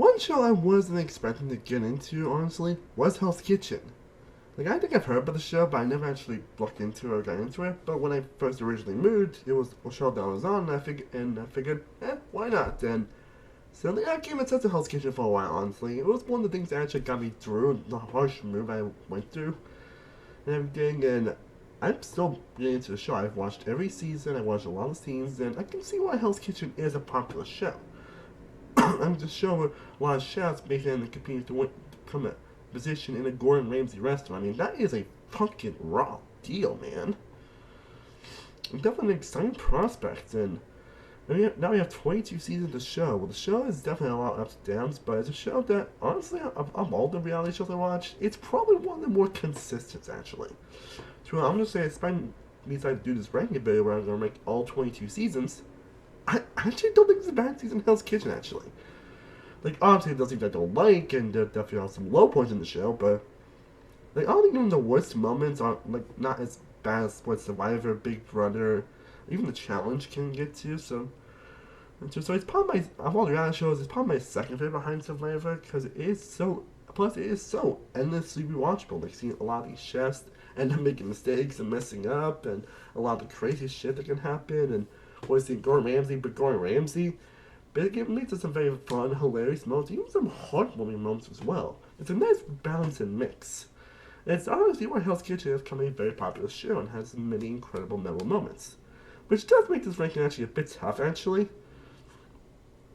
One show I wasn't expecting to get into, honestly, was Hell's Kitchen. Like, I think I've heard about the show, but I never actually looked into it or got into it. But when I first originally moved, it was a show that was on, and I figured, why not? And so I gave it a chance to Hell's Kitchen for a while, honestly. It was one of the things that actually got me through the harsh move I went through and everything. And I'm still getting into the show. I've watched every season, I watched a lot of scenes, and I can see why Hell's Kitchen is a popular show. I'm just showing a lot of chefs making and competing to become a position in a Gordon Ramsay restaurant. I mean, that is a fucking raw deal, man. Definitely an exciting prospect, and now we have 22 seasons of the show. Well, the show is definitely a lot of ups and downs, but it's a show that, honestly, of all the reality shows I watch, it's probably one of the more consistent, actually. So I'm going to say, despite me deciding to do this ranking video where I'm going to rank all 22 seasons, I actually don't think it's a bad season of Hell's Kitchen, actually. Like, obviously, there's things I don't like, and there definitely are some low points in the show, but, like, I don't think even the worst moments are, like, not as bad as what Survivor, Big Brother, even The Challenge can get to, so it's probably of all the reality shows, it's probably my second favorite behind Survivor, because it is so, plus it is so endlessly rewatchable. Like, seeing a lot of these chefs end up making mistakes and messing up, and a lot of the crazy shit that can happen, and always seeing Gordon Ramsay, but it leads to some very fun, hilarious moments, even some heartwarming moments as well. It's a nice balance and mix. And it's honestly why Hell's Kitchen has become a very popular show and has many incredible memorable moments. Which does make this ranking actually a bit tough, actually.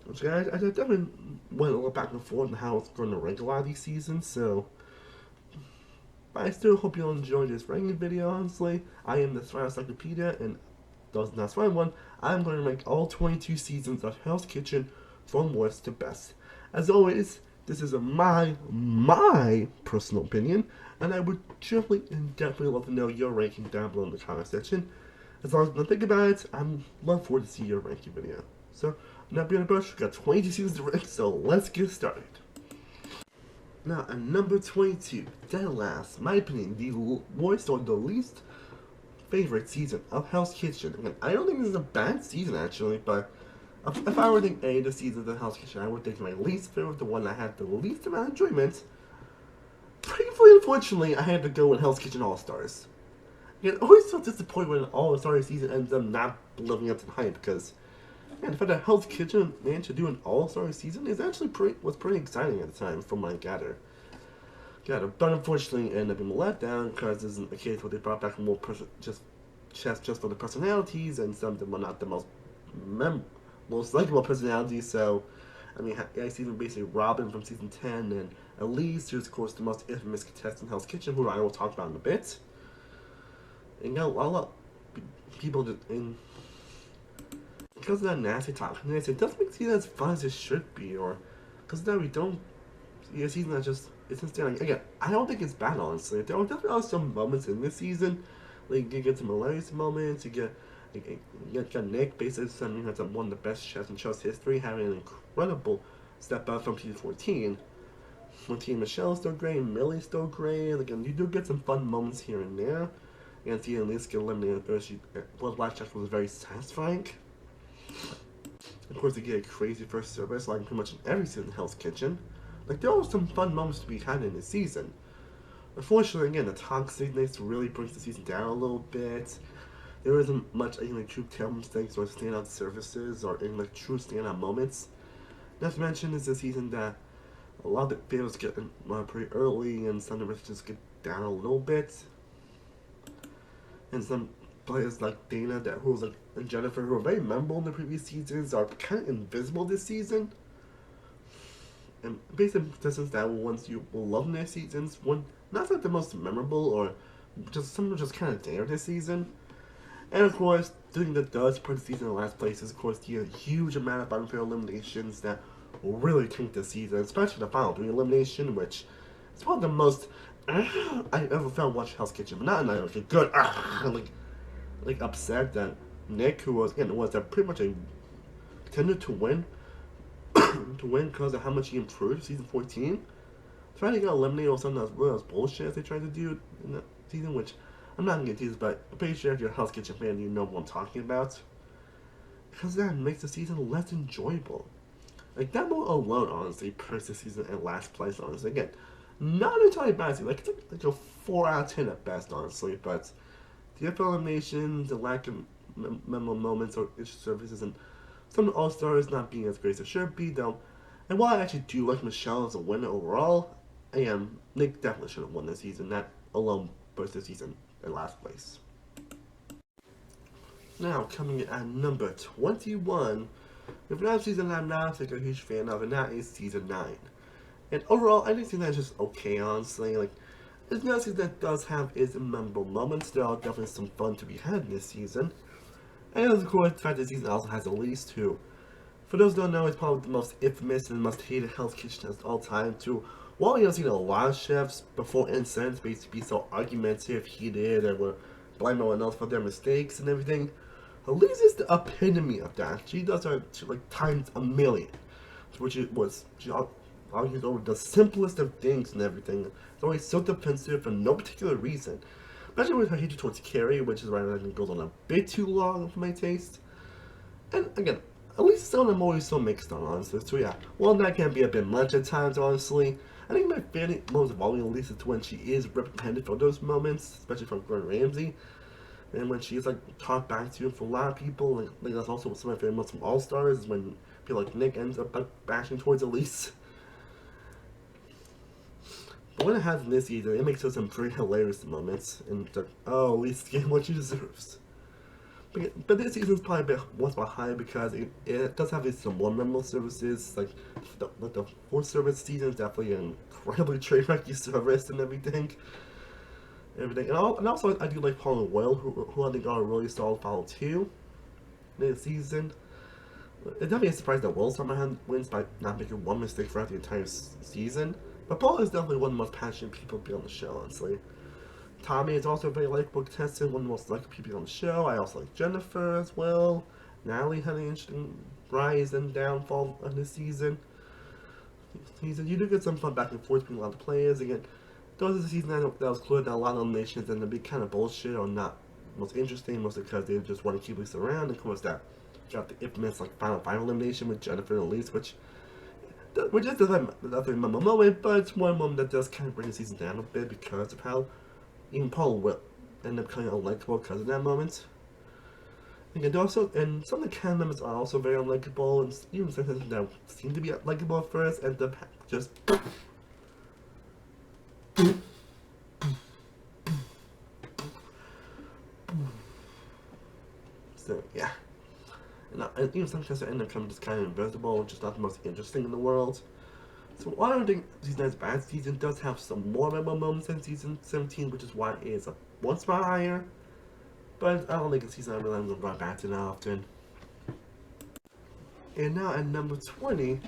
Which I definitely went a little back and forth on how it's going to rank a lot of these seasons, so. But I still hope you'll enjoy this ranking video, honestly. I am the Thrive Encyclopedia, and those not find one, I'm going to rank all 22 seasons of Hell's Kitchen from worst to best. As always, this is my personal opinion, and I would definitely and definitely love to know your ranking down below in the comment section. As long as you don't think about it, I'm looking forward to see your ranking video. So, not being a brush, we've got 22 seasons to rank, so let's get started. Now, at number 22, dead last, my opinion, the worst or the least favorite season of Hell's Kitchen. Again, I don't think this is a bad season, actually, but if I were to think any of the seasons of Hell's Kitchen, I would think my least favorite, the one that had the least amount of enjoyment. Painfully, unfortunately, I had to go with Hell's Kitchen All-Stars. Again, always so disappointed when an All-Star season ends up not living up to the hype, because, man, the fact that Hell's Kitchen managed to do an All-Star season is actually was pretty exciting at the time, from what I gather. But unfortunately, it ended up being a letdown because this isn't the case where they brought back more chefs just for the personalities, and some of them were not the most likable personalities. So, I mean, I see them basically Robin from season 10, and Elise, who's of course the most infamous contestant in Hell's Kitchen, who I will talk about in a bit. And a lot of people because of that nasty talkiness, it doesn't make the season as fun as it should be, or because of that we don't see a season that just isn't standing. Again, I don't think it's bad, honestly. There are definitely some moments in this season. Like, you get some hilarious moments. You get Nick, basically, that's one of the best chefs in show's history, having an incredible step up from season 14. 14, Michelle's still great, Millie's still great. Again, you do get some fun moments here and there. And seeing Elise get eliminated first, last chef was very satisfying. Of course, you get a crazy first service, like pretty much in every season of Hell's Kitchen. Like, there are some fun moments to be had in this season. Unfortunately, again, the toxicness really brings the season down a little bit. There isn't much any like true tail mistakes or standout services or any like true standout moments. Not to mention, it's a season that a lot of the favorites get pretty early, and some of the just get down a little bit. And some players like Dana, and Jennifer, who were very memorable in the previous seasons, are kind of invisible this season. And basically, contestants that ones you will love in their seasons, one not like the most memorable, or just some are just kind of there this season. And of course, the thing that does put the season in last place is, of course, the huge amount of unfair eliminations that really tank the season, especially the final 3 elimination, which is one of the most I ever found watching Hell's Kitchen, but not in like a good like upset that Nick, who was pretty much a contender to win because of how much he improved season 14. Trying to get eliminated or something that was bullshit as they tried to do in that season, which I'm not gonna get into, but I'm pretty sure if you're a Hell's Kitchen fan, you know what I'm talking about. Because that makes the season less enjoyable. Like that moment alone, honestly, puts the season in last place. Honestly, again, not entirely bad. Like it's like a 4 out of 10 at best, honestly. But the eliminations, the lack of memorable moments or issue services, and some All Stars not being as great as it should be, though. And while I actually do like Michelle as a winner overall, I am Nick definitely should have won this season. That alone puts the season in last place. Now coming in at number 21, with another season I'm not like a huge fan of, and that is season 9. And overall, I think season 9 is just okay, honestly. Like, it's not a season that does have its memorable moments. There are definitely some fun to be had in this season. And of course, the fact that the season also has Elise, who, for those who don't know, is probably the most infamous and most hated Hell's Kitchen of all time, too. While you've seen a lot of chefs before incidents basically be so argumentative, heated, and were blame no one else for their mistakes and everything, Elise is the epitome of that. She does her like times a million, which it was. She argues over the simplest of things and everything. It's always so defensive for no particular reason. Especially with her hatred towards Carrie, which is why I think goes on a bit too long for my taste. And again, at least some of them always so mixed on, honestly. So yeah, well, that can be a bit much at times, honestly. I think my favorite moments of all Elise is when she is reprimanded for those moments, especially from Gordon Ramsay. And when she's like talked back to for a lot of people, like that's also some of my favorite moments from All Stars, is when people like Nick ends up bashing towards Elise. But when it happens this season, it makes for some pretty hilarious moments, and it's like, oh, Elise getting what she deserves. But this season's probably a bit what's behind because it does have some more memorable services, like the fourth service season is definitely an incredibly train wrecky service and everything. And also I do like Paul and Will, who I think are a really solid follow too this season. It's definitely a surprise that Will somehow wins by not making one mistake throughout the entire season. But Paul is definitely one of the most passionate people to be on the show, honestly. Tommy is also a very likable contestant, one of the most likable people on the show. I also like Jennifer as well. Natalie had an interesting rise and downfall of this season. You do get some fun back and forth between a lot of players. Again, those are the season that was clear that a lot of eliminations and to be kind of bullshit or not most interesting, mostly because they just want to keep Lisa around. And of course, that got the infamous like final elimination with Jennifer and Elise, which just doesn't have a moment, but it's one moment that does kind of bring the season down a bit because of how even Paul will end up kind of unlikable because of that moment. And also, and some of the cast members are also very unlikable, and even some that seem to be likable at first end up just. So yeah, and even some casts end up becoming just kind of invisible, just not the most interesting in the world. So while I don't think season 9's bad, season does have some more memorable moments than season 17, which is why it is a one spot higher. But I don't think a season 9 really going to run back to that often. And now at number 20,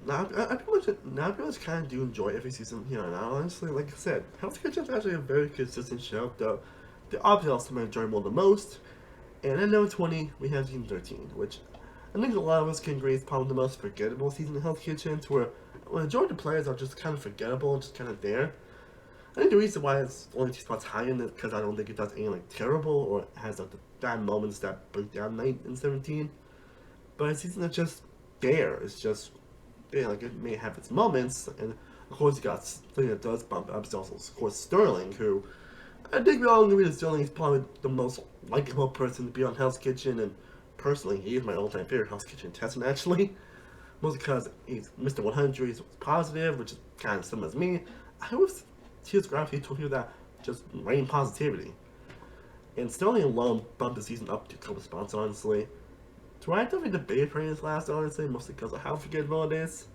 I pretty much kind of do enjoy every season here and now. Honestly, like I said, Hell's Kitchen is actually a very consistent show, though the obviously also enjoy more the most. And at number 20, we have season 13, which I think a lot of us can agree is probably the most forgettable season of Hell's Kitchen, to where the majority of the players are just kind of forgettable, just kind of there. I think the reason why it's only 2 spots higher in it because I don't think it does anything like terrible or has like the bad moments that break down 9 and 17. But a season that's just there. It's just like it may have its moments, and of course you got something that does bump up. It's also of course Sterling, who I think we all agree that Sterling is probably the most likable person to be on Hell's Kitchen, and personally he is my all-time favorite Hell's Kitchen contestant actually. Mostly because he's Mr. 100, he's positive, which is kind of similar as me. I always his graph, he told you that just rain positivity. And Sterling alone bumped the season up to a couple spots, honestly. So I definitely debated for his last, honestly, mostly because of how forgettable it is.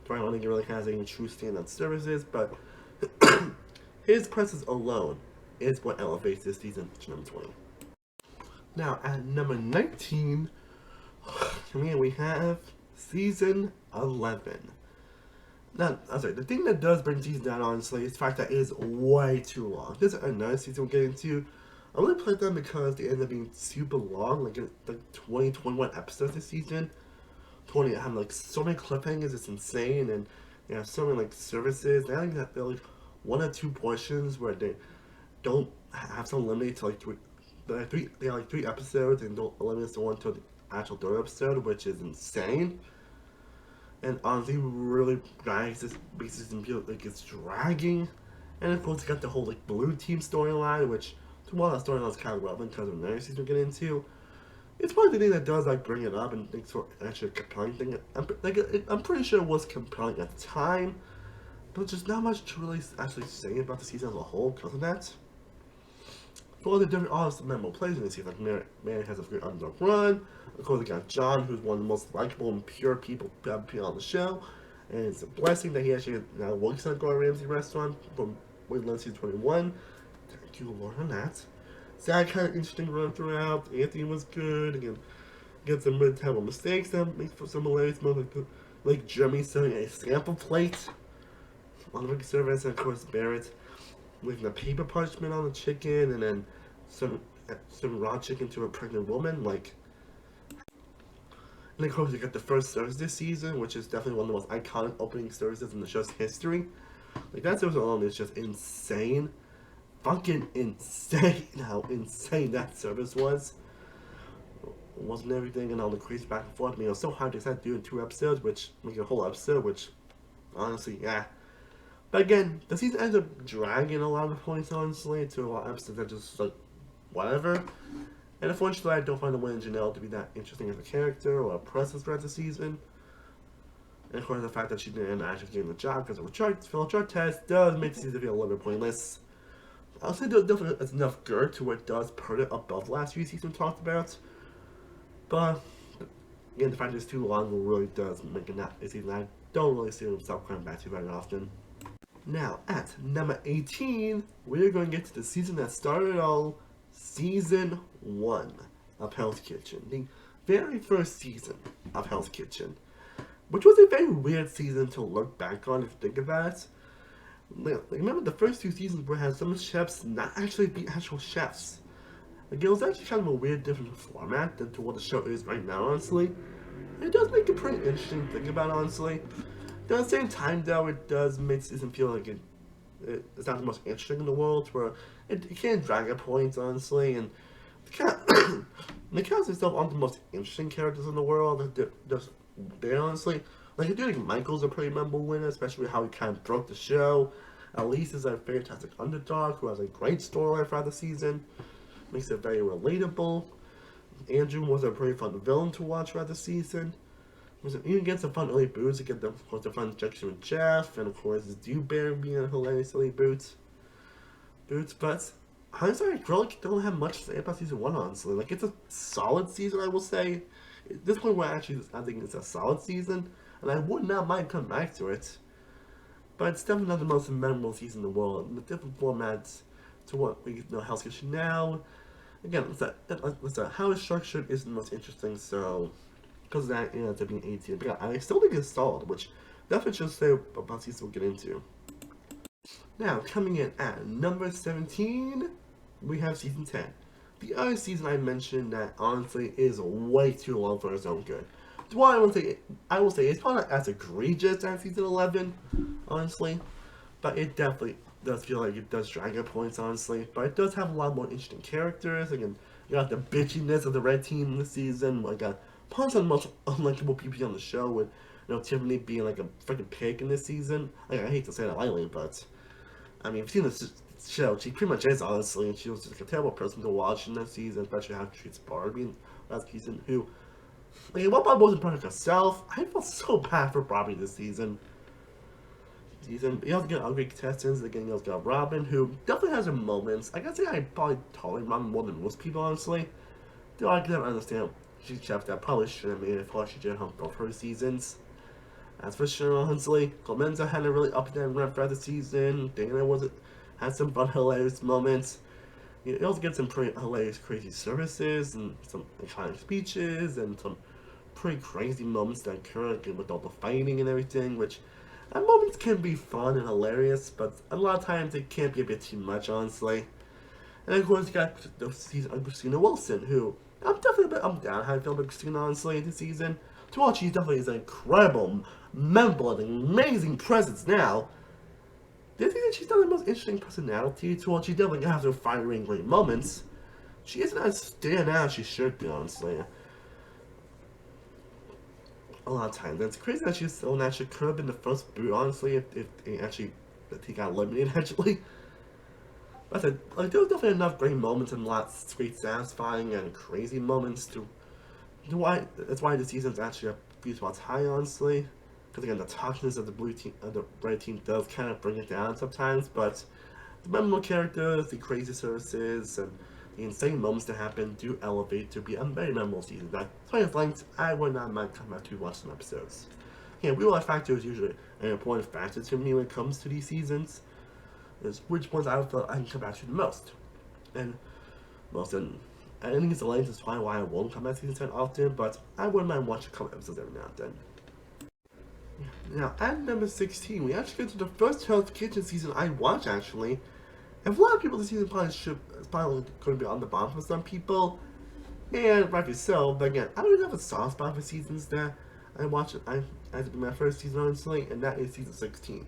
So I don't think it really has any true stand on services, but his presence alone is what elevates this season to number 20. Now, at number 19, we have season 11. Now, I'm sorry, the thing that does bring season down, honestly, is the fact that it is way too long. This is another season we're getting to. I really played them because they end up being super long, like 20, 21 episodes this season. 20 have like so many cliffhangers, it's insane, and they have so many like services. I think that they're like 1 or 2 portions where they don't have some eliminate to like they have like 3 episodes and don't eliminate the one to the actual 3rd episode, which is insane. and honestly really drags this basis and feel like it's dragging. And of course, you got the whole like blue team storyline, which to one of the storylines kind of relevant because of the next season we get into. It's one of the things that does like bring it up and makes for actually a compelling thing. I'm pretty sure it was compelling at the time, but just not much to really actually say about the season as a whole because of that. For all the different honest memorable plays in the season, like Mary has a great underdog run. Of course, we got John, who's one of the most likable and pure people on the show. And it's a blessing that he actually now works at Gordon Ramsay restaurant from Wayland season 21. Thank you, Lord, on that. Sad kind of interesting run throughout. Anthony was good. Again, get some mid-table mistakes that makes for some hilarious moments. Like Jeremy selling a sample plate on the service, and of course Barrett with a paper parchment on the chicken, and then some raw chicken to a pregnant woman. Like, and of course you got the first service this season, which is definitely one of the most iconic opening services in the show's history. Like that service alone is just insane, fucking insane. How insane that service was. Wasn't everything and all the crazy back and forth. I mean, it was so hard to decide to do in 2 episodes, which make a whole episode, which honestly, yeah. But again, the season ends up dragging a lot of points, honestly, to a lot of episodes that just like whatever. And unfortunately, I don't find the Wayne and Janelle to be that interesting as a character or a presence throughout the season. And of course, the fact that she didn't end up actually getting the job because of a failed chart test does make the season feel a little bit pointless. I'll say there's definitely enough girth to where it does put it above the last few seasons talked about. But again, the fact that it's too long really does make it not a season I don't really see myself coming back to very often. Now, at number 18, we are going to get to the season that started it all, Season 1 of Hell's Kitchen. The very first season of Hell's Kitchen. Which was a very weird season to look back on if you think about it. Like, remember the first 2 seasons where it had some chefs not actually be actual chefs. Like, it was actually kind of a weird different format than to what the show is right now, honestly. It does make it pretty interesting to think about, honestly. But at the same time, though, it does make the season feel like it's not the most interesting in the world, where it can't drag at points, honestly, and the cast itself aren't the most interesting characters in the world. They're honestly, like, I do think Michael's a pretty memorable winner, especially how he kind of broke the show. Elise is a fantastic underdog who has a great storyline throughout the season, makes it very relatable. Andrew was a pretty fun villain to watch throughout the season. You get some fun early boots. You get the, of course, the fun injection with Jeff, and of course, Dewberry being a hilarious silly boots. But honestly, I really don't have much to say about season 1, honestly. Like, it's a solid season, I will say. At this point, I think it's a solid season, and I would not mind coming back to it. But it's definitely not the most memorable season in the world. In the different formats to what we know Hell's Kitchen now. Again, how it's structured isn't the most interesting, so because of that, it ends up being 18. But yeah, I still think it's solid, which definitely should say about season we'll get into. Now, coming in at number 17, we have season 10. The other season I mentioned that honestly is way too long for its own good. Well, I will say it's probably not as egregious as season 11, honestly, but it definitely does feel like it does drag at points, honestly. But it does have a lot more interesting characters. Again, you got the bitchiness of the red team this season. Like, got probably some of the most unlikable people on the show, with Tiffany being like a freaking pig in this season. Like, I hate to say that lightly, but I mean, if you've seen this show, she pretty much is, honestly, and she was just like a terrible person to watch in that season, especially how she treats Barbie in last season, who, like, what Bob wasn't part of herself, I felt so bad for Barbie this season. You also get other contestants. Again, you also got Robin, who definitely has her moments. I gotta say, I probably tolerate Robin more than most people, honestly. Though I can understand she's chef that probably shouldn't have made it far. She did on both her seasons. That's for sure, honestly. Clemenza had a really up and down run throughout the season. Dana had some fun, hilarious moments. You also get some pretty hilarious, crazy services, and some iconic speeches, and some pretty crazy moments that occur with all the fighting and everything, which at moments can be fun and hilarious, but a lot of times it can be a bit too much, honestly. And of course, you got the season of Christina Wilson, who I'm down how I feel about Christina, honestly, this season. To watch, she definitely is an incredible, memorable, and amazing presence now. Do you think that she's not the most interesting personality? To watch, she definitely has her fiery and great moments. She isn't as standout as she should be, honestly. a lot of times. And it's crazy that she's so that she could have been the first boot, honestly, if he got eliminated actually. But there was definitely enough great moments and lots of great satisfying and crazy moments to why that's why the season's actually a few spots high, honestly. Because again, the toughness of the blue team, of the red team, does kind of bring it down sometimes. But the memorable characters, the crazy services, and the insane moments that happen do elevate to be a very memorable season. That's why it's length, I would not mind coming back to watch some episodes. Yeah, rewatch factor is usually an important factor to me when it comes to these seasons. Is which ones I feel I can come back to the most. And most and I think it's the length is probably why I won't come back to season 10 often, but I wouldn't mind watching a couple episodes every now and then. Now, at number 16, we actually get to the first Hell's Kitchen season I watched, actually. And for a lot of people, the season is probably going to be on the bottom for some people. And rightfully so, but again, I don't really have a soft spot for seasons that I watched. I think my first season, honestly, and that is season 16.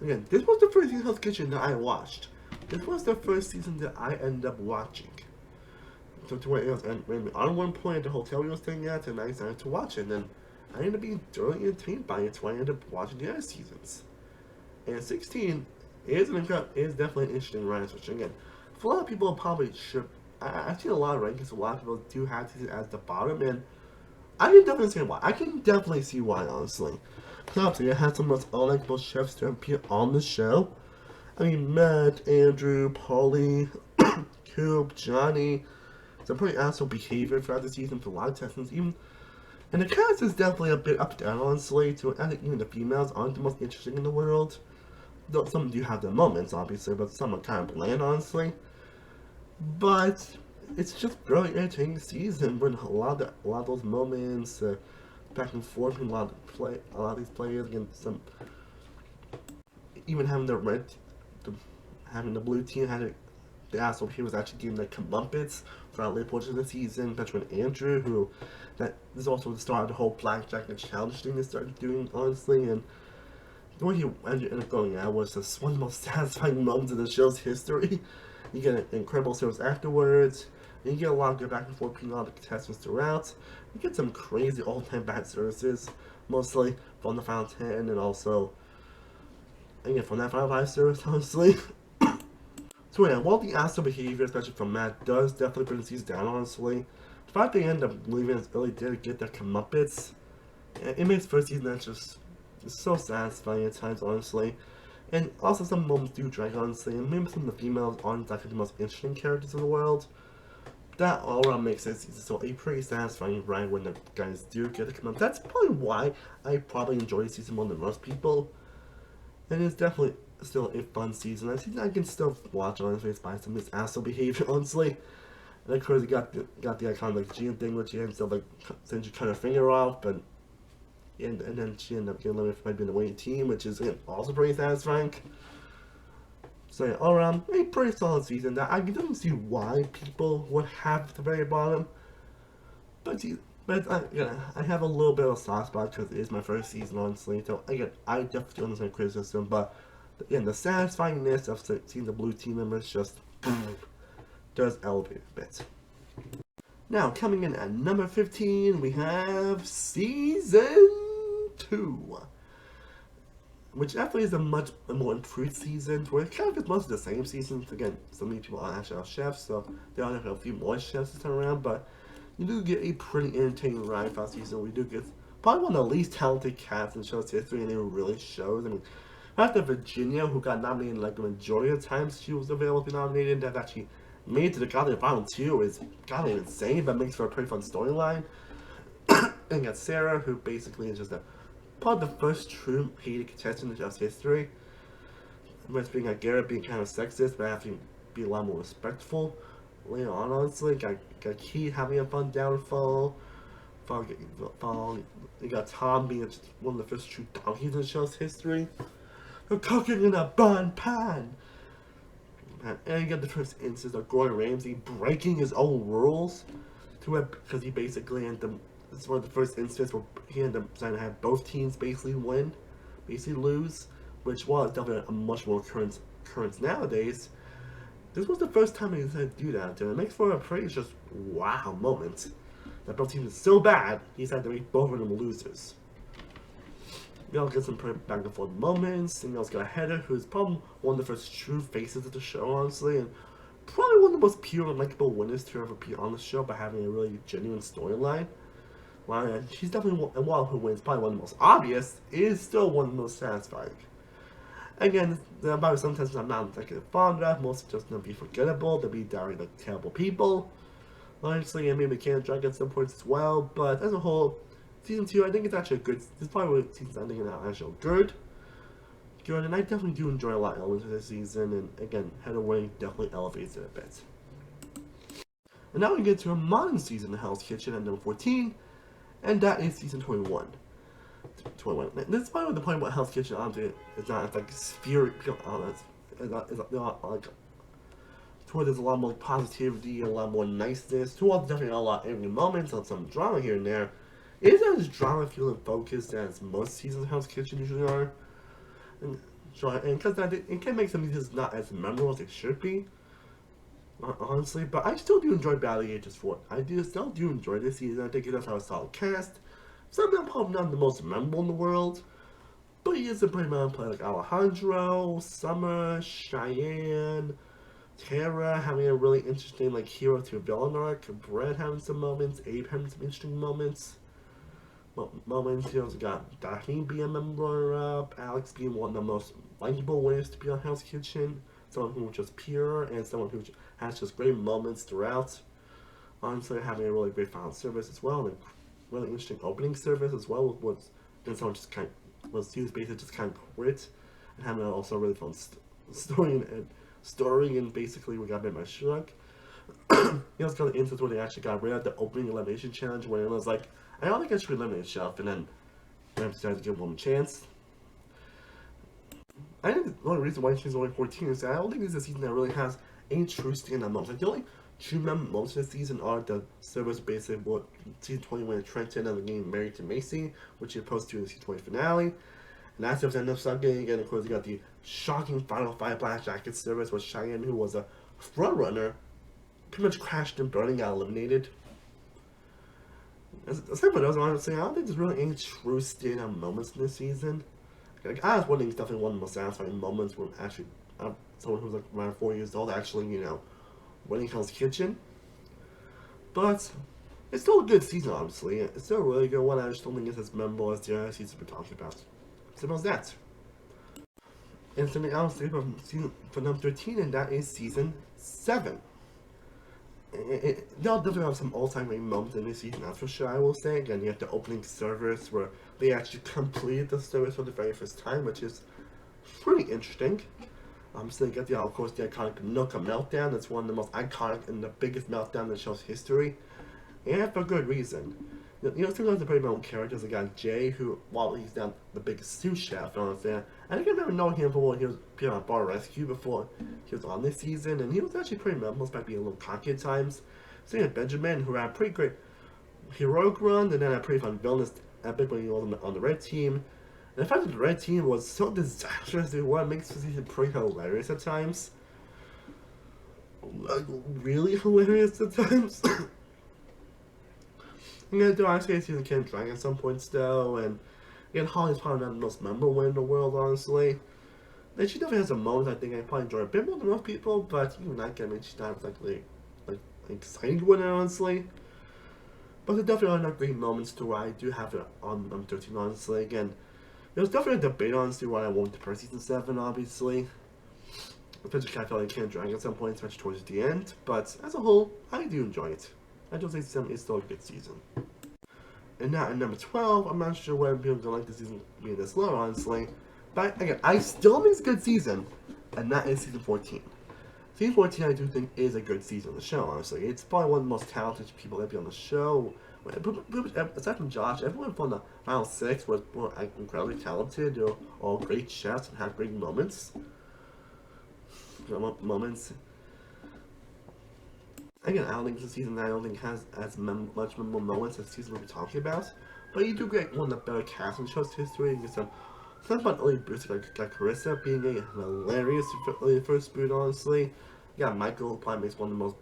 Again, this was the first season of Hell's Kitchen that I watched. This was the first season that I ended up watching. So to where it was on one point at the hotel we were staying at, and I decided to watch it. And then I ended up being thoroughly entertained by it, so I ended up watching the other seasons. And 16 is definitely an interesting ride, which again, for a lot of people probably should. I've seen a lot of rankings, a lot of people do have season as the bottom, and I can definitely see why. I can definitely see why, honestly. Obviously, it has some of the most unlikable chefs to appear on the show. I mean, Matt, Andrew, Polly, Coop, Johnny. Some pretty asshole behavior throughout the season for a lot of contestants, even. And the cast is definitely a bit up and down, honestly. So I think even the females aren't the most interesting in the world. Though some do have their moments, obviously, but some are kind of bland, honestly. But it's just really entertaining season with a lot of those moments, back and forth between a lot of these players against some. Even having having the blue team had the asshole he was actually giving the comeuppance throughout late portions of the season, especially with Andrew, who that is also the start of the whole blackjack and challenge thing they started doing, honestly, and the way he ended up going out was just one of the most satisfying moments in the show's history. You get an incredible service afterwards, and you get a lot of good back and forth between all the contestants throughout. You get some crazy all-time bad services, mostly from the Final 10 and also, again, from that Final 5 service, honestly. So yeah, while the asshole behavior, especially from Matt, does definitely bring the season down, honestly, the fact they end up leaving us really did get their comeuppance. It makes first season that's just so satisfying at times, honestly. And also some moments do drag, honestly, and maybe some of the females aren't exactly the most interesting characters in the world. That all around makes this season so a pretty satisfying ride when the guys do get to come up. That's probably why I probably enjoy the season more than most people. And it's definitely still a fun season. I can still watch, honestly, despite some of this asshole behavior, honestly. And of course, you got the iconic like Jean thing, which you had stuff like since you cut her finger off, but and then she ended up getting eliminated by being the winning team, which is again also pretty satisfying. So yeah, all around a pretty solid season that I don't see why people would have at the very bottom. But I have a little bit of a soft spot because it is my first season, honestly. So again, I definitely understand criticism, but again, the satisfyingness of seeing the blue team members just does elevate a bit. Now, coming in at number 15, we have Season 2. Which definitely is a much more improved season, where it kind of is mostly the same seasons. Again, so many people are actually chefs, so they all have a few more chefs this time around, but you do get a pretty entertaining ride for our season. We do get probably one of the least talented cats in show's history, and it really shows. I mean, after Virginia, who got nominated like the majority of the times she was available to be nominated, that actually made it to the goddamn final two is goddamn insane, but makes for a pretty fun storyline. And you got Sarah, who basically is just probably the first true hated contestant in show's history. With being like Garrett being kind of sexist, but having to be a lot more respectful. Later on, honestly, got Keith having a fun downfall. You got Tom being one of the first true donkeys in the show's history. They're cooking in a bun pan. And you got the first instance of Gordon Ramsay breaking his own rules to it because he basically this is one of the first instances where he ended up deciding to have both teams basically lose, which was definitely a much more occurrence nowadays. This was the first time he decided to do that, and it makes for a pretty just wow moment. That both teams are so bad, he decided to make both of them losers. We all get some pretty back and forth moments, and you also got Heather, who's probably one of the first true faces of the show, honestly, and probably one of the most pure and likable winners to ever appear on the show by having a really genuine storyline. Well, she's definitely one, and while her win is probably one of the most obvious, it is still one of the most satisfying. Again, there are probably sometimes I'm not executive fond of, most just gonna be forgettable, they'll be downright like terrible people. Honestly, and maybe can't drag at some points as well, but as a whole, season 2, I think it's actually a good, it's probably what season's ending and actually good. Good, and I definitely do enjoy a lot of elements of this season, and again, Heather winning definitely elevates it a bit. And now we get to a modern season of Hell's Kitchen at number 14, and that is season 21. 21. This is probably the point about Hell's Kitchen, honestly, it's not, it's like spirit, it's not like, to where there's a lot more positivity, a lot more niceness, to where definitely a lot of angry moments, and some drama here and there. It isn't as drama feeling focused as most seasons of Hell's Kitchen usually are. And because it can make some of these not as memorable as they should be, honestly, but I still do enjoy Battle of the Ages 4. I still do enjoy this season. I think it does have a solid cast. Some of them probably not the most memorable in the world, but he is a pretty memorable player like Alejandro, Summer, Cheyenne, Tara having a really interesting like hero to villain arc, Brett having some moments, Abe having some interesting moments. You also got Daphne being a member, Alex being one of the most likable ways to be on Hell's Kitchen, someone who was just pure and someone who has just great moments throughout. Honestly, having a really great final service as well, and a really interesting opening service as well, then someone just kind of was used basically just kind of quit, and having also a really fun story and basically we got bit by Shrug. You also got the instance where they actually got rid of the opening elimination challenge where it was like, I don't think I should eliminate Shelf, and then Rams decided to give him a chance. I think the only reason why she's only 14 is that I don't think this is a season that really has any true standout moments. Like the only true moments of the season are the service basic what season 20 when Trenton and getting married to Macy, which he opposed to in the season 20 finale. And that service ended up sucking again. Of course, you got the shocking final five Black Jacket service with Cheyenne, who was a front runner, pretty much crashed and burning, got eliminated. Aside from those, honestly, I don't think there's really any true standout moments in this season. Like, I was wondering, it's definitely one of the most satisfying moments when actually someone who's like around 4 years old actually, winning Hell's Kitchen. But it's still a good season, honestly. It's still a really good one. I just don't think it's as memorable as the other seasons we're talking about. Simple as that. And something else for number 13, and that is season 7. They'll definitely have some all-time great moments in this season, that's for sure, I will say. Again, you have the opening service where they actually completed the service for the very first time, which is pretty interesting. So you get of course, the iconic Nooka meltdown. That's one of the most iconic and the biggest meltdown in the show's history. And for good reason. Sometimes the pretty known characters, like got Jay, who, while he's not the biggest sous chef, I understand. I think I remember knowing him for when he was appearing on Bar Rescue before he was on this season, and he was actually pretty memorable, despite being a little cocky at times. So you had Benjamin, who had a pretty great heroic run, and then a pretty fun villainous epic when he was on the red team. And the fact that the red team was so disastrous, it makes the season pretty hilarious at times. Like, really hilarious at times. Yeah, do I say season can drag at some points though, and again, Holly's probably not the most memorable one in the world, honestly. And she definitely has some moments I think I probably enjoy a bit more than most people, but even that game, she's not exactly like exciting with it, honestly. But there definitely are enough great moments to where I do have it on number 13, honestly. Again, there's definitely a debate, honestly, why I won't defer season 7, obviously. Especially I feel like it can drag at some point, especially towards the end. But as a whole, I do enjoy it. I do say season 7 is still a good season. And now at number 12, I'm not sure whether people are going to like this season being this low, honestly. But again, I still think it's a good season, and that is season 14. Season 14, I do think, is a good season of the show, honestly. It's probably one of the most talented people that be on the show. Aside from Josh, everyone from the final 6 were incredibly talented. They're all great chefs and have great moments. Again, I don't think it's a season that I don't think has as much memorable moments as the season we'll be talking about. But you do get one of the better casts in the show's history. You get some fun early boosts like Carissa being a hilarious early first boot, honestly. You got Michael, who probably makes one of the most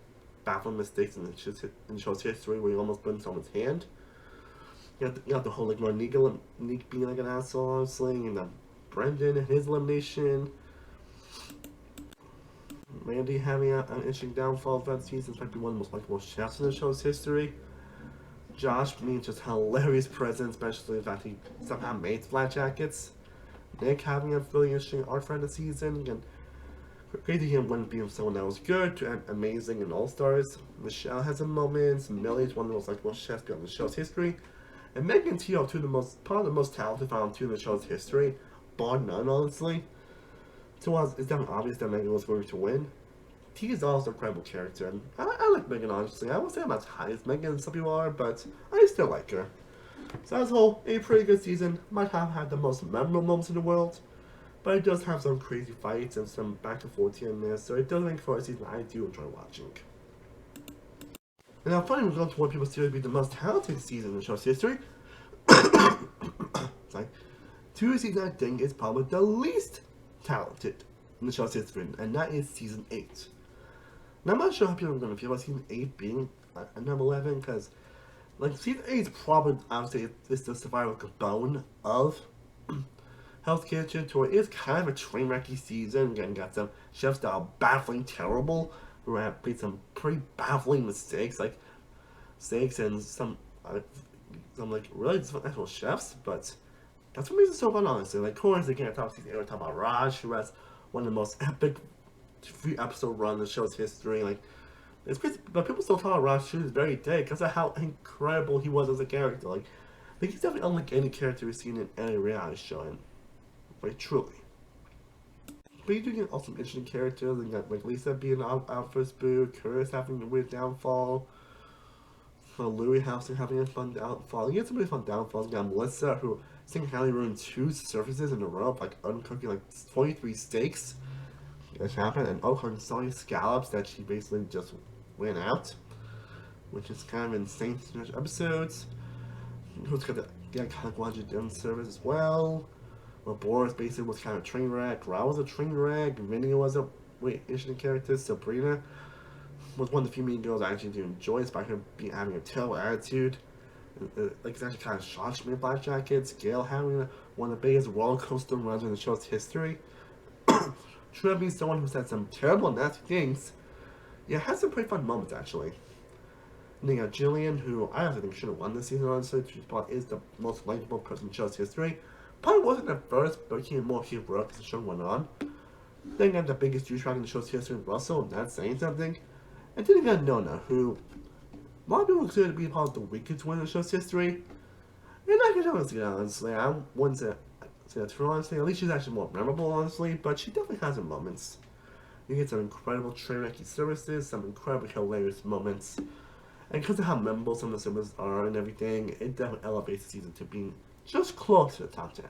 baffling mistakes in the show's history where he almost burns someone's hand. You have the whole like Nick being like an asshole, honestly, and then Brendan and his elimination. Randy having an interesting downfall throughout the season, might be one of the most likable chefs in the show's history. Josh being just hilarious presence, especially the fact he somehow made flat jackets. Nick having a really interesting arc throughout the season. Again, crazy him when being someone that was good to amazing and all stars. Michelle has some moments. Millie's one of the most likable chefs beyond the show's history. And Meg and Tio, probably the most talented final two in the show's history, bar none, honestly. So it's definitely obvious that Megan was going to win. T is also a incredible character, and I like Megan, honestly. I won't say I'm as high as Megan as some people are, but I still like her. So as a whole, a pretty good season. Might have had the most memorable moments in the world, but it does have some crazy fights and some back and forth here and there, so it does make for a season I do enjoy watching. And now finally we're going to what people consider to be the most talented season in the show's history. Sorry. Two seasons I think is probably the least talented in the show's history, and that is season 8. Now I'm not sure how people are going to feel about season 8 being a number 11, because like season 8 is probably, I would say, it's the survival bone of Hell's Kitchen, to where it's kind of a train wrecky season. Again, got some chefs that are baffling terrible, who have made some pretty baffling mistakes, like steaks and some like really dysfunctional chefs, but that's what makes it so fun, honestly. Like, of course, again, top season 8, we're talking about Raj, who has one of the most epic 3-episode run in the show's history. Like, it's crazy, but people still talk about Raj to this very day because of how incredible he was as a character. Like he's definitely unlike any character we've seen in any reality show, and like truly. But you do get also interesting characters, and got like Lisa being out first boo, Curtis having a weird downfall, Louis having a fun downfall. You get some really fun downfalls. You got Melissa, who single-handedly ruined 2 surfaces in a row, like uncooking like 23 steaks. That happened, and Oakland selling scallops that she basically just went out, which is kind of insane to episodes. Who's got the iconic dinner service as well. Where Boris basically was kind of a train wreck. Ra was a train wreck. Vinny was a interesting character. Sabrina was one of the few mean girls I actually do enjoy, despite her having a terrible attitude. Like, it's actually kind of shocks me in Black Jackets. Gail having one of the biggest roller coaster runs in the show's history. True being someone who said some terrible, nasty things, yeah, had some pretty fun moments, actually. And then you got Jillian, who I also think should have won this season, honestly. She probably is the most likable person in the show's history. Probably wasn't at first, but became more heroic as the show went on. Then you got the biggest douchebag in the show's history, Russell, and that's saying something. And then you got Nona, who a lot of people consider to be part of the weakest one in the show's history. And I can honestly, I wouldn't say that true, honestly. At least she's actually more memorable, honestly, but she definitely has her moments. You get some incredible train wrecky services, some incredibly hilarious moments. And because of how memorable some of the services are and everything, it definitely elevates the season to being just close to the top 10.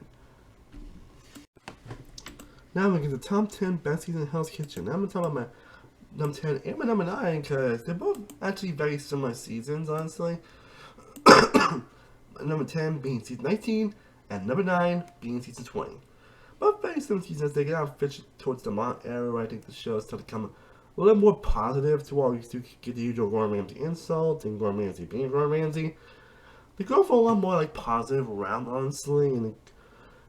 Now we get the top 10 best season in Hell's Kitchen. Now I'm going to talk about my number 10 and my number 9, because they're both actually very similar seasons, honestly. Number 10 being season 19, and number 9 being season 20. Both very similar seasons. They get out fit towards the Mont era, where I think the show started to become a little more positive to what we used to get the usual Gordon Ramsay insult and Gordon Ramsay being Gordon Ramsay. They go for a lot more like positive around, honestly, and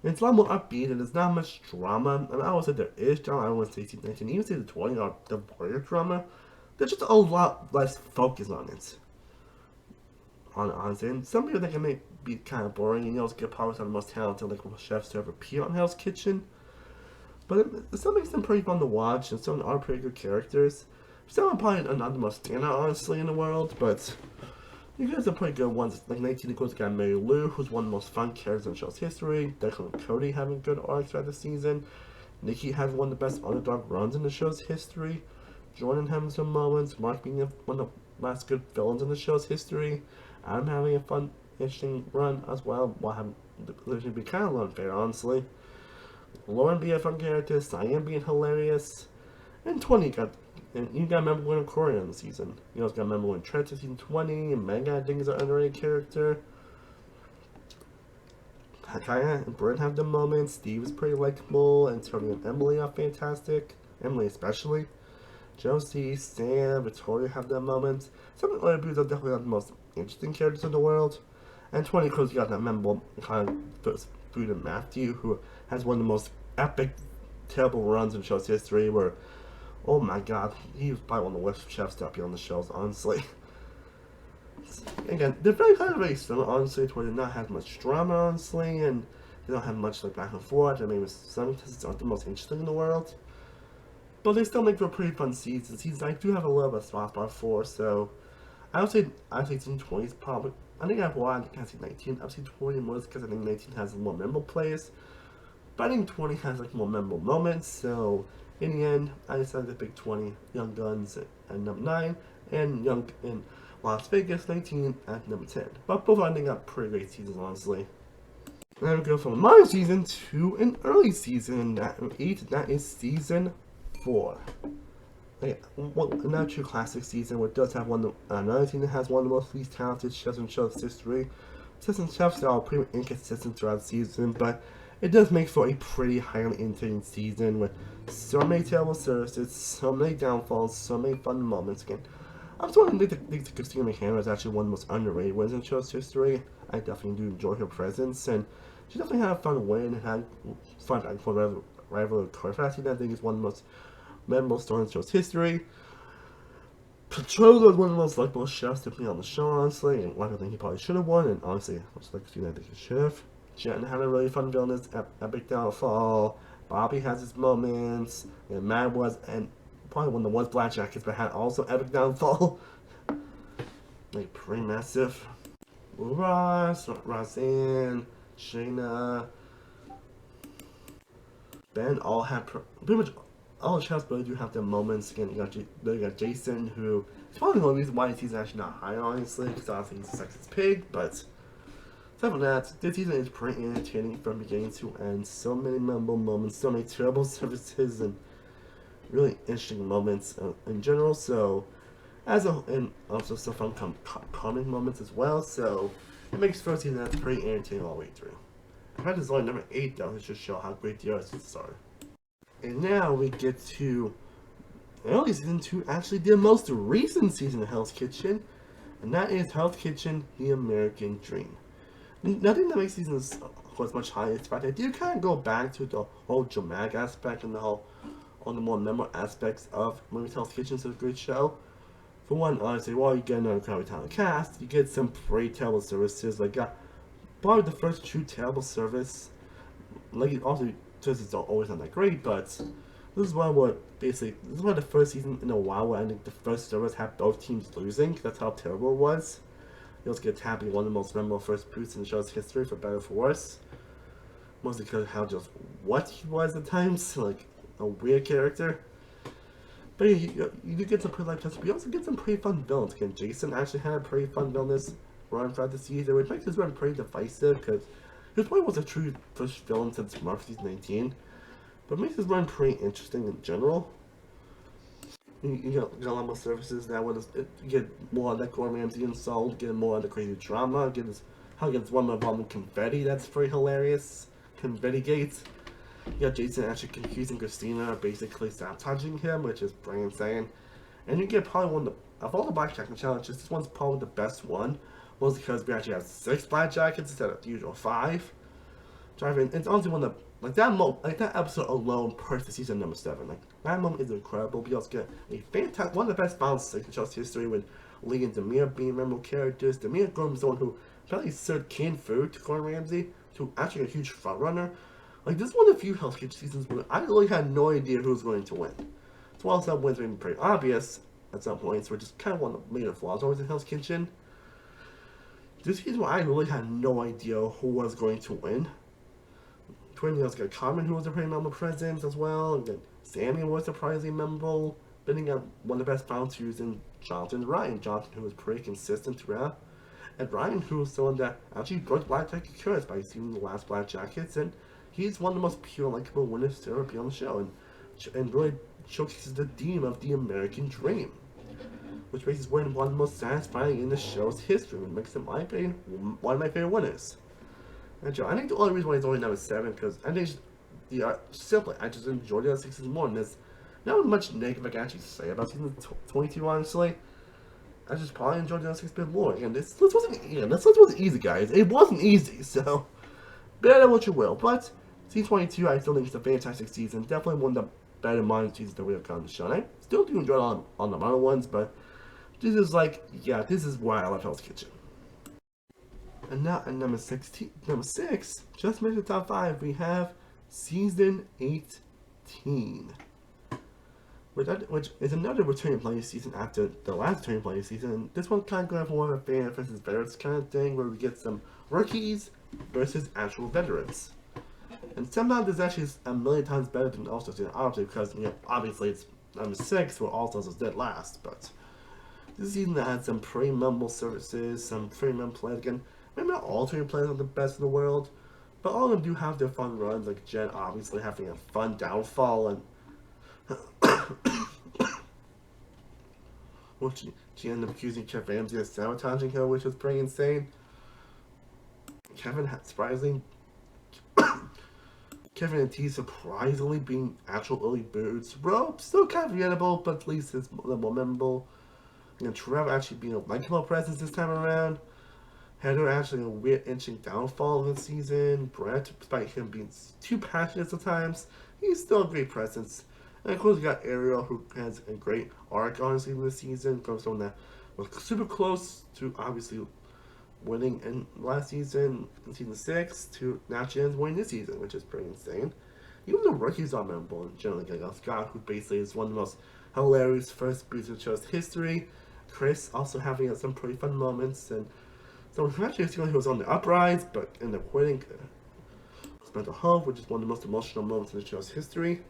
it's a lot more upbeat, and there's not much drama. I mean, I would say there is drama. I don't want to say season 19, even season 20 are the warrior drama. There's just a lot less focus on it. Honestly, and some people think it may be kind of boring, and you know, get probably some of the most talented like chefs to ever appear on Hell's Kitchen. But it still makes them pretty fun to watch, and some are pretty good characters. Some are probably not the most standout, honestly, in the world, but you guys are pretty good ones. Like 19, of course, got Mary Lou, who's one of the most fun characters in the show's history. Declan and Cody having good arcs throughout the season. Nikki having one of the best underdog runs in the show's history. Jordan having some moments. Mark being one of the last good villains in the show's history. Adam having a fun, interesting run as well, while having to be kind of unfair, honestly. Lauren being a fun character, Cyan being hilarious, and 20 you got remember when Corey on the season. You also got remember when Trent in season 20, and Mega I think is an underrated character. Kaya and Brent have the moments. Steve is pretty likable, and Tony and Emily are fantastic. Emily especially. Josie, Sam, Victoria have their moments. Some of the other people are definitely not the most interesting characters in the world. And 20, of course, you got that memorable kind of first food in Matthew, who has one of the most epic, terrible runs in show's history. Where, oh my god, he was probably one of the worst chefs to be on the shows, honestly. Again, they're very similar, honestly, to where they not have much drama, honestly, and they don't have much like back and forth. I mean, some contestants aren't the most interesting in the world, but they still make for a pretty fun season. Seasons I do have a little bit of soft spot for, so I would say season 20 is probably. I think I have one. I think I see 19. I would say 20 more because I think 19 has more memorable plays, but I think 20 has like more memorable moments. So in the end, I decided to pick 20 Young Guns at number 9 and Young in Las Vegas 19 at number 10. But both I think got pretty great seasons, honestly. Now we go from a minor season to an early season at 8. That is season 4. Another true classic season, where it does have another team that has one of the most least talented chefs in show's history. Assistant chefs are pretty inconsistent throughout the season, but it does make for a pretty highly entertaining season with so many terrible services, so many downfalls, so many fun moments. Again, I'm starting to think that Christina McHenry is actually one of the most underrated winners in show's history. I definitely do enjoy her presence, and she definitely had a fun win and had fun for rival choreography. I think is one of the most memorable stories in show's history. Petrola was one of the most likable chefs to be on the show, honestly, and I think he probably should have won, and honestly, much like Christina, I think he should have. Jen had a really fun villainous epic downfall. Bobby has his moments, and Matt was, and probably one of the worst black jackets, but had also epic downfall. Like, pretty massive. Ross, Roseanne, Shayna, Ben all have pretty much all the chefs really do have their moments. Again, you got Jason, who is probably the only reason why he's actually not higher, honestly, because obviously he's a sexist pig, but aside from that, this season is pretty entertaining from beginning to end. So many memorable moments, so many terrible services, and really interesting moments in general. So, and also some fun comic moments as well. So, it makes first season that's pretty entertaining all the way through. I had this only number 8 though, to just show how great the other seasons are. And now we get to early season 2, actually the most recent season of Hell's Kitchen, and that is Hell's Kitchen: The American Dream. Nothing that makes seasons, of course, much higher. It's fact I do kind of go back to the whole dramatic aspect and the whole, on the more memorable aspects of movie Hell's Kitchen. So it's a great show. For one, honestly, while you get another crowded talent cast, you get some pretty terrible services. Like, probably the first true terrible service. Like, also, services don't always not that great, but this is one where basically, this is one of the first season in a while where I think the first service had both teams losing. That's how terrible it was. You also get Tappy, one of the most memorable first boots in the show's history, for better or for worse. Mostly because of how just what he was at times, like a weird character. But you do get some pretty light touches, but you also get some pretty fun villains. Again, Jason actually had a pretty fun villainous run throughout the season, which makes his run pretty divisive, because he probably was a true first villain since March season 19, but makes his run pretty interesting in general. You get a lot more services now. You get more of that Gordon Ramsay insult, get more of the crazy drama, how he gets one involving confetti, that's pretty hilarious. Confetti Gates. You got Jason actually confusing Christina, basically sabotaging him, which is pretty insane. And you get probably one of all the black jacket challenges, this one's probably the best one. Mostly because we actually have 6 black jackets instead of the usual 5. Driving, it's honestly one of the, that episode alone perks the season number 7. Like, that moment is incredible. We also get a fantastic, one of the best balances in show's history, with Lee and Demir being memorable characters. Demir going from someone who apparently served canned food to Gordon Ramsay to actually a huge front runner. Like, this is one of the few Hell's Kitchen seasons where I really had no idea who was going to win. So while some wins were pretty obvious at some points, were just kind of one of the major flaws always in Hell's Kitchen. This season where I really had no idea who was going to win. Twin also got Carmen, who was a pretty memorable presence as well. And then Sammy was surprisingly memorable, bidding out one of the best found twos in Jonathan and Ryan. Jonathan, who was pretty consistent throughout, and Ryan, who was someone that actually broke Black Jacket curse by seeing the last Black Jackets, and he's one of the most pure, likable winners to ever be on the show, and really showcases the theme of the American dream, which makes his win one of the most satisfying in the show's history, and makes him, in my opinion, one of my favorite winners. And Joe, I think the only reason why he's only number 7, because I think simply I just enjoyed the other 6 more, and there's not much negative I can actually say about season 22, honestly. I just probably enjoyed the 6 bit more. Again, this list wasn't easy, guys. It wasn't easy, so better what you will. But season 22, I still think it's a fantastic season. Definitely one of the better modern seasons that we have gotten to show. And I still do enjoy on the modern ones, but this is like, yeah, this is why I love Hell's Kitchen. And now at number 6, just made the top 5, we have season 18. Which is another returning player season after the last returning player season. This one kind of going for more of a fan versus veterans kind of thing, where we get some rookies versus actual veterans. And somehow this actually is a million times better than also season, obviously, because obviously it's number 6, where All Stars was dead last. But this season that had some pretty memorable services, some pretty memorable players. Again, maybe not all three players are the best in the world, but all of them do have their fun runs. Like Jen obviously having a fun downfall, and well, she ended up accusing Kev Ramsey of sabotaging her, which was pretty insane. Kevin and T surprisingly being actual early boots. Rope still kind of forgettable, but at least it's a little more memorable. Trev actually being a likable presence this time around. Heather actually a weird inching downfall this season. Brett, despite him being too passionate sometimes, he's still a great presence. And of course, we got Ariel, who has a great arc, honestly, in this season. From someone that was super close to obviously winning in last season, in season 6, to now she ends winning this season, which is pretty insane. Even the rookies are memorable in general. Like Scott, who basically is one of the most hilarious first boots in the show's history. Chris also having some pretty fun moments, and so actually he was on the uprise, but ended up quitting. Mental health, which is one of the most emotional moments in the show's history.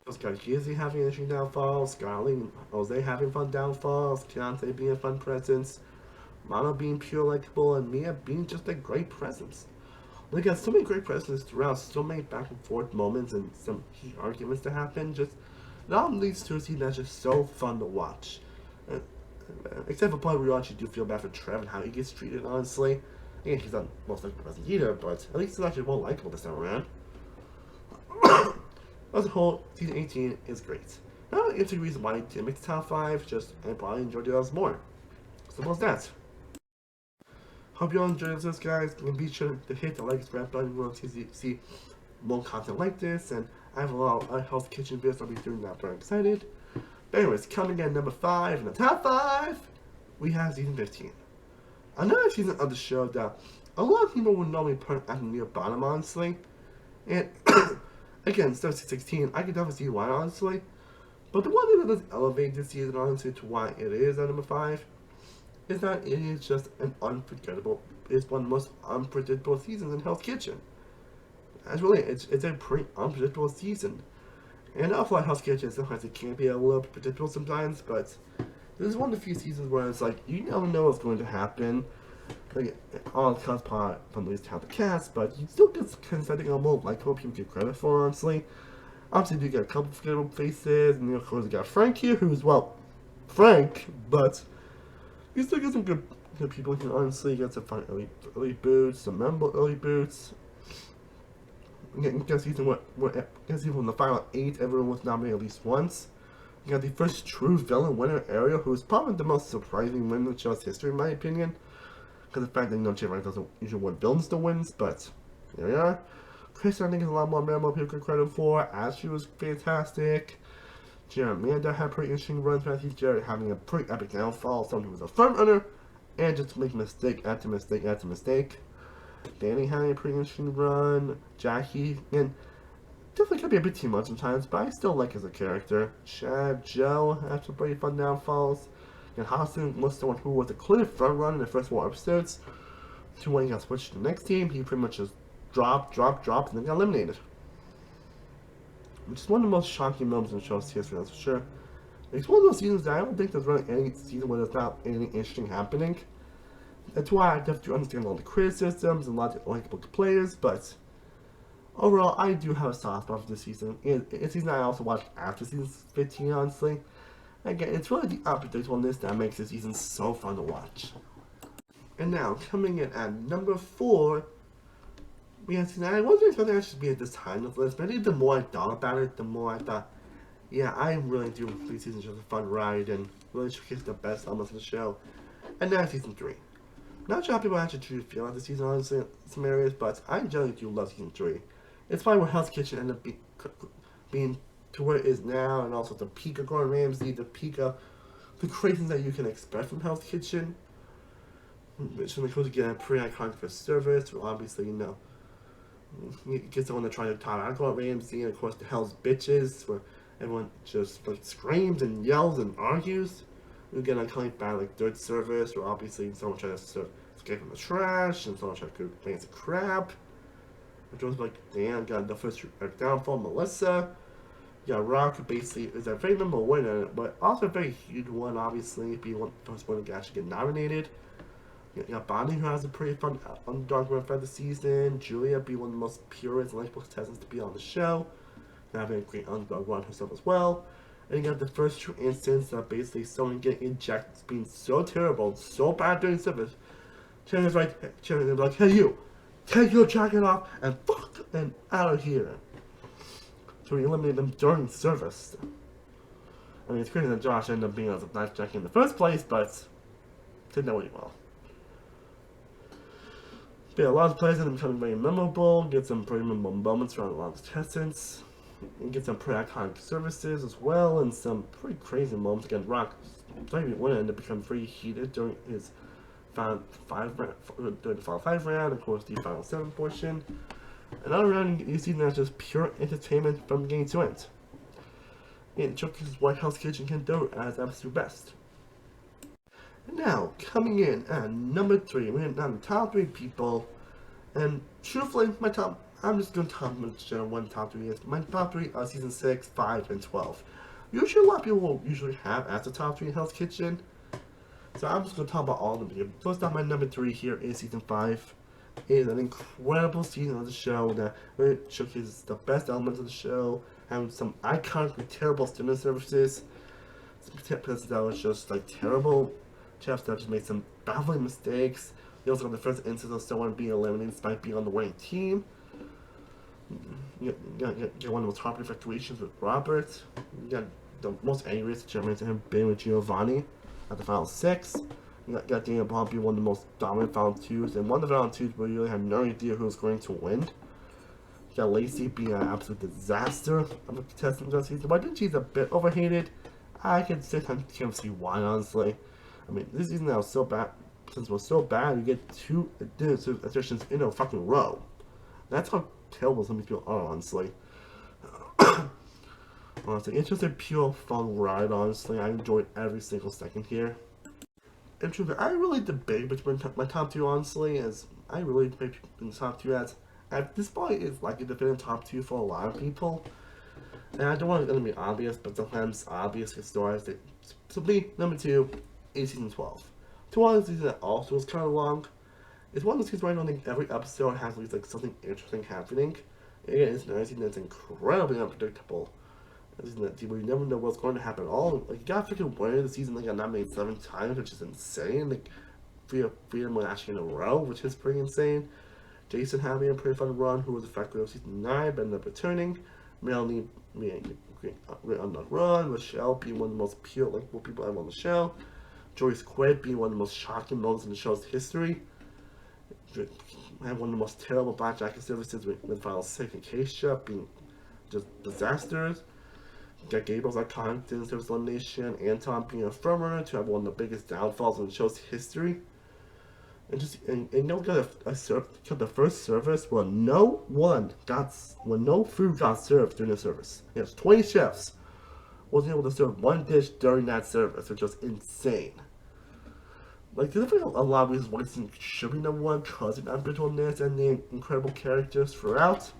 Scott Gizzy having an interesting downfall, Scarlett and Jose having fun downfalls, Keontae being a fun presence, Mono being pure likable, and Mia being just a great presence. They got so many great presences throughout, so many back and forth moments and some heat arguments to happen. Just it all leads to a scene that's just so fun to watch. Except for part where you actually do feel bad for Trev and how he gets treated, honestly. Again, he's not most likely present either, but at least he's actually more likable this time around. As a whole, season 18 is great. Not an interesting reason why it didn't make the top 5, just I probably enjoyed the others more. Simple as that. Hope you all enjoyed this, guys. And be sure to hit the like and subscribe button if you want to see more content like this. And I have a lot of Hell's Kitchen videos I'll be doing that. I'm very excited. But anyways, coming in number 5 in the top 5, we have season 15. Another season of the show that a lot of people would normally put at the near bottom, honestly. And again, instead of 16, I can definitely see why, honestly. But the one thing that does elevate this season, honestly, to why it is at number 5 is that it is just an unforgettable, it's one of the most unpredictable seasons in Hell's Kitchen. It's a pretty unpredictable season. And I feel like Hell's Kitchen sometimes it can be a little predictable sometimes, but this is one of the few seasons where it's like, you never know what's going to happen. Like, all it comes part from at least half the cast, but you still get something a more likable people get credit for, honestly. Obviously, you get a couple of forgettable faces, and of course, you got Frank here, who's, well, Frank, but you still get some good people here, honestly. You get some fun early boots, some memorable early boots. You get season from the final 8, everyone was nominated at least once. You got the first true villain winner, Ariel, who is probably the most surprising winner in the show's history, in my opinion. Because the fact that Jay doesn't usually win villains to wins, but here we are. Chris, I think, is a lot more memorable people get credit for. Ashley was fantastic. Jared and Amanda had pretty interesting runs. I see Jared having a pretty epic downfall. Someone who was a front runner and just making mistake after mistake after mistake. Danny having a pretty interesting run. Jackie, and definitely could be a bit too much sometimes, but I still like as a character. Chad, Joe had some pretty fun downfalls. And Hassan was someone who was a clear front runner in the first 4 episodes. To when he got switched to the next team, he pretty much just dropped, and then got eliminated. Which is one of the most shocking moments in the show's history, that's for sure. It's one of those seasons that I don't think there's really any season where there's not anything interesting happening. That's why I definitely understand a lot of the criticisms and a lot of likable players, but overall, I do have a soft spot for this season. It's a season I also watched after season 15, honestly. Again, it's really the unpredictableness that makes this season so fun to watch. And now, coming in at number 4, we have season I wasn't expecting it to be at this high on this list, but I think the more I thought about it, the more I thought, Yeah, I really do think season just a fun ride and really showcase the best elements of the show. And now season 3. Not sure how people actually truly feel about the season, honestly, in some areas, but I generally do love season 3. It's probably where Hell's Kitchen ended up being to where it is now, and also the peak of Gordon Ramsay, the peak of the craziness that you can expect from Hell's Kitchen. Which when it comes to getting a pretty iconic for service, well, obviously, you get someone to try to top out Gordon Ramsay, and of course the Hell's Bitches, where everyone just like screams and yells and argues. You get an iconic battle like Third Service, where obviously someone tries to escape from the trash, and someone tries to cook things of crap. Which was like, damn, got the first downfall, Melissa. Yeah, Rock basically is a very memorable winner, but also a very huge one, obviously, being one the first one to actually get nominated. You got Bonnie, who has a pretty fun underdog run for the season. Julia being one of the most purest and likable contestants to be on the show. And having a great underdog run herself as well. And you got the first true instance of basically someone getting ejected, being so terrible, so bad during service. Shannon's like, hey you, take your jacket off and fuck and out of here. So we eliminated them during service. I mean, it's crazy that Josh ended up being as a knife jacket in the first place, but did that really well. But yeah, a lot of players end up becoming very memorable, get some pretty memorable moments around a lot of contestants, and get some pretty iconic services as well, and some pretty crazy moments. Again, Rock, maybe winner ended up becoming pretty heated during his final five round, of course, the final 7 portion. And all around, you see that's just pure entertainment from beginning to end. And showcases what Hell's Kitchen can do as absolute best. And now, coming in at number 3, we're down the top 3 people. And truthfully, I'm just going to tell them what top 3 is. My top 3 are season 6, 5, and 12. Usually, a lot of people will usually have as the top 3 in Hell's Kitchen. So I'm just going to talk about all of them here. First off, my number 3 here is season 5. It is an incredible season of the show that really showcases the best elements of the show, having some iconically terrible dinner services, some places that was just like terrible chefs that just made some baffling mistakes. You also got the first instance of someone being eliminated despite being on the winning team. You got one of the most popular fluctuations with Robert. You got the most angriest Germans to him being with Giovanni at the final 6. You got Daniel Pompey, one of the most dominant final 2s, and one of the final 2s where you really had no idea who was going to win. You got Lacey being an absolute disaster of a contestant this season, but I think she's a bit overhated. I can can't see why, honestly. I mean, this season now was so bad, since it was so bad, you get 2 additions in a fucking row. That's how terrible some of these people are, honestly. Honestly, it's just a pure fun ride, honestly. I enjoyed every single second here. And truly, I really debate between my top 2, honestly, as I really debate in the top 2 as this probably is likely to fit in top 2 for a lot of people. And I don't want it to be obvious, but sometimes obvious gets stories. So me, number 2 is season 12. 12 season that also is kind of long. It's one of those seasons where I don't think every episode has at least like something interesting happening. Again, it's another season that's incredibly unpredictable. We never know what's going to happen at all. Like, you got freaking winner of the season, like, got nominated 7 times, which is insane. Like, 3 of them actually in a row, which is pretty insane. Jason having a pretty fun run, who was effective of season 9, but ended up returning. Melanie being on the run. Michelle being one of the most pure, likable people ever on the show. Joyce Quaid being one of the most shocking moments in the show's history. Had one of the most terrible Black Jacket services with Final 6 and Keisha being just disasters. Got Gabriel's iconic dinner service elimination, Anton being a frontrunner to have one of the biggest downfalls in the show's history. And you know, got the first service where no food got served during the service. Yes, 20 chefs wasn't able to serve one dish during that service, which was insane. Like, there's definitely a lot of reasons why this should be number 1 because of the unpredictableness and the incredible characters throughout.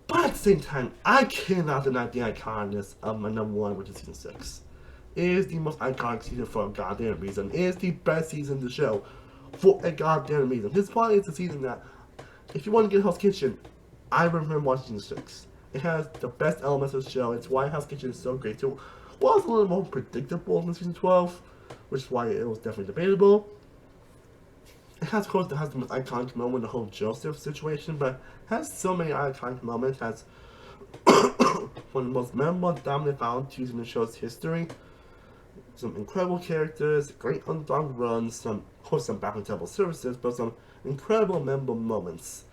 But at the same time, I cannot deny the iconicness of my number 1, which is season 6. It is the most iconic season for a goddamn reason. It is the best season of the show for a goddamn reason. This probably is the season that, if you want to get Hell's Kitchen, I recommend watching season 6. It has the best elements of the show. It's why Hell's Kitchen is so great too. Well, it's a little more predictable than season 12, which is why it was definitely debatable. It has, of course, the most iconic moment in the whole Joseph situation, but has so many iconic moments. Has One of the most memorable, dominant final twos in the show's history. Some incredible characters, great underdog runs, of course some back and terrible services, but some incredible memorable moments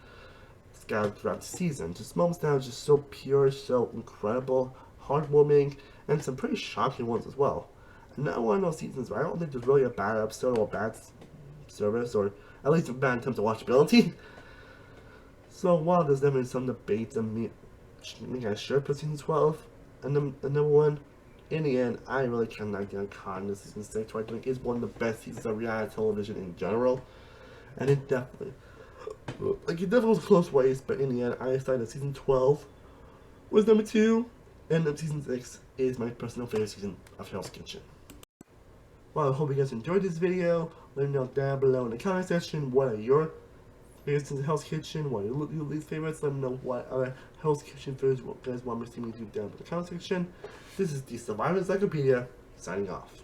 scattered throughout the season. Just moments that are just so pure, so incredible, heartwarming, and some pretty shocking ones as well. Another one of those seasons where I don't think there's really a bad episode or a bad service, or at least a bad in terms of watchability. So while there's definitely some debates on me I should put season 12 and the number one, in the end, I really cannot get caught in season 6, which I think is one of the best seasons of reality television in general. And it definitely was a close race, but in the end, I decided that season 12 was number 2, and that season 6 is my personal favorite season of Hell's Kitchen. Well, I hope you guys enjoyed this video. Let me know down below in the comment section what are your favorites in Hell's Kitchen, what are your least favorites. Let me know what other Hell's Kitchen foods you guys want me to do down in the comment section. This is the Survivor Encyclopedia, signing off.